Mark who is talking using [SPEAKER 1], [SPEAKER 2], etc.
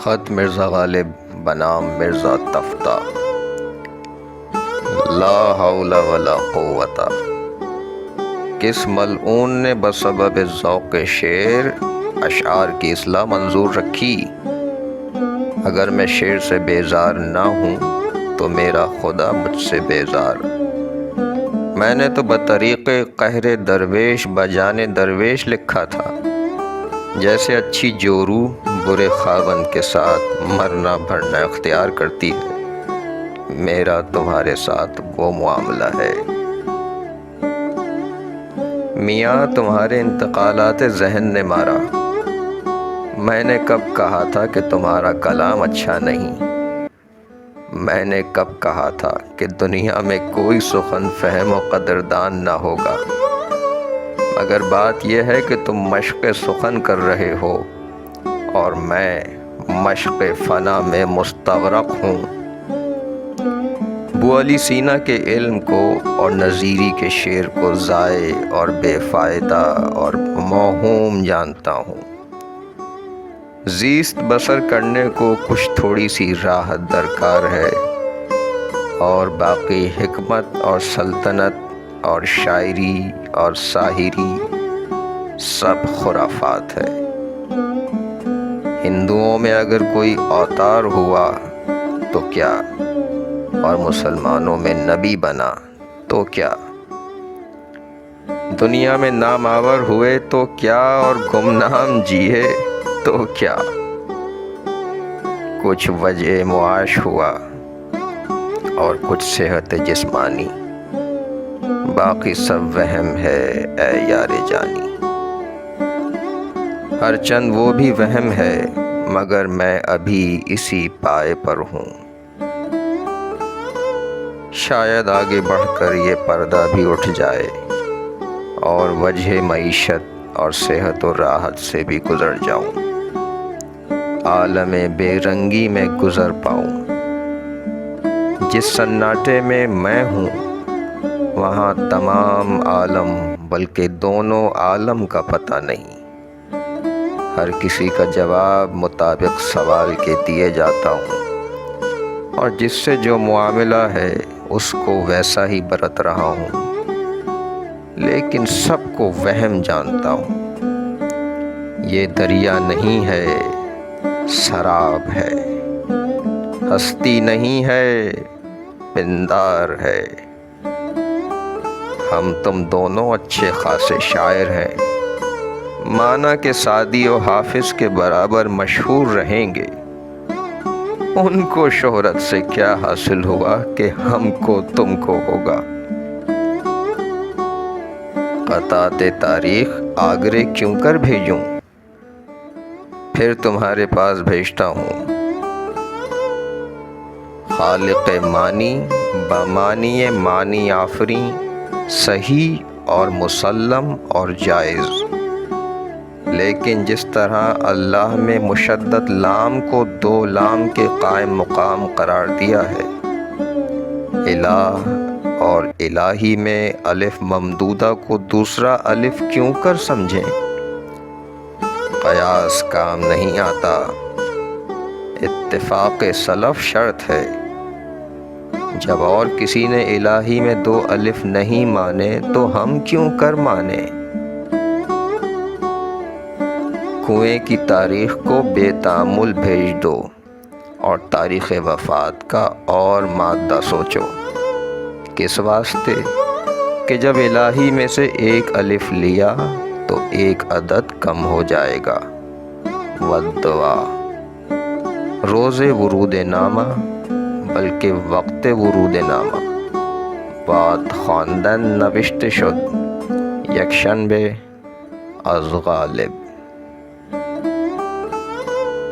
[SPEAKER 1] خط مرزا غالب بنام مرزا تفتہ۔ لا حول ولا قوت۔ کس ملعون نے بسبب ذوق شعر اشعار کی اصلاح منظور رکھی؟ اگر میں شعر سے بیزار نہ ہوں تو میرا خدا مجھ سے بیزار۔ میں نے تو بطریق قہر درویش بجان درویش لکھا تھا، جیسے اچھی جورو برے خاوند کے ساتھ مرنا بھرنا اختیار کرتی ہے، میرا تمہارے ساتھ وہ معاملہ ہے۔ میاں تمہارے انتقالات ذہن نے مارا۔ میں نے کب کہا تھا کہ تمہارا کلام اچھا نہیں؟ میں نے کب کہا تھا کہ دنیا میں کوئی سخن فہم و قدردان نہ ہوگا؟ مگر بات یہ ہے کہ تم مشق سخن کر رہے ہو اور میں مشق فنا میں مستغرق ہوں۔ ابو علی سینا کے علم کو اور نظیری کے شعر کو ضائع اور بے فائدہ اور موہوم جانتا ہوں۔ زیست بسر کرنے کو کچھ تھوڑی سی راحت درکار ہے، اور باقی حکمت اور سلطنت اور شاعری اور ساحری سب خرافات ہے۔ ہندوؤں میں اگر کوئی اوتار ہوا تو کیا، اور مسلمانوں میں نبی بنا تو کیا؟ دنیا میں نامآور ہوئے تو کیا، اور گمنام جیے تو کیا؟ کچھ وجہ معاش ہوا اور کچھ صحت جسمانی، باقی سب وہم ہے اے یار جانی۔ ہر چند وہ بھی وہم ہے، مگر میں ابھی اسی پائے پر ہوں۔ شاید آگے بڑھ کر یہ پردہ بھی اٹھ جائے اور وجہ معیشت اور صحت و راحت سے بھی گزر جاؤں، عالم بے رنگی میں گزر پاؤں۔ جس سناٹے میں میں ہوں وہاں تمام عالم بلکہ دونوں عالم کا پتہ نہیں۔ ہر کسی کا جواب مطابق سوال کے دیے جاتا ہوں، اور جس سے جو معاملہ ہے اس کو ویسا ہی برت رہا ہوں، لیکن سب کو وہم جانتا ہوں۔ یہ دریا نہیں ہے، سراب ہے، ہستی نہیں ہے، پندار ہے۔ ہم تم دونوں اچھے خاصے شاعر ہیں، مانا کہ سعدی و حافظ کے برابر مشہور رہیں گے۔ ان کو شہرت سے کیا حاصل ہوا کہ ہم کو تم کو ہوگا؟ قطعات تاریخ آگرے کیوں کر بھیجوں؟ پھر تمہارے پاس بھیجتا ہوں۔ خالق مانی بمانی مانی آفریں، صحیح اور مسلم اور جائز، لیکن جس طرح اللہ میں مشدد لام کو دو لام کے قائم مقام قرار دیا ہے، الہ اور الہی میں الف ممدودہ کو دوسرا الف کیوں کر سمجھیں؟ قیاس کام نہیں آتا، اتفاق سلف شرط ہے۔ جب اور کسی نے الہی میں دو الف نہیں مانے تو ہم کیوں کر مانے؟ کنویں کی تاریخ کو بے تأمل بھیج دو اور تاریخ وفات کا اور مادہ سوچو۔ کس واسطے؟ کہ جب الہی میں سے ایک الف لیا تو ایک عدد کم ہو جائے گا۔ والدعا روز ورود نامہ بلکہ وقت ورود نامہ، بات خواندن نوشته شد یکشنبه از غالب۔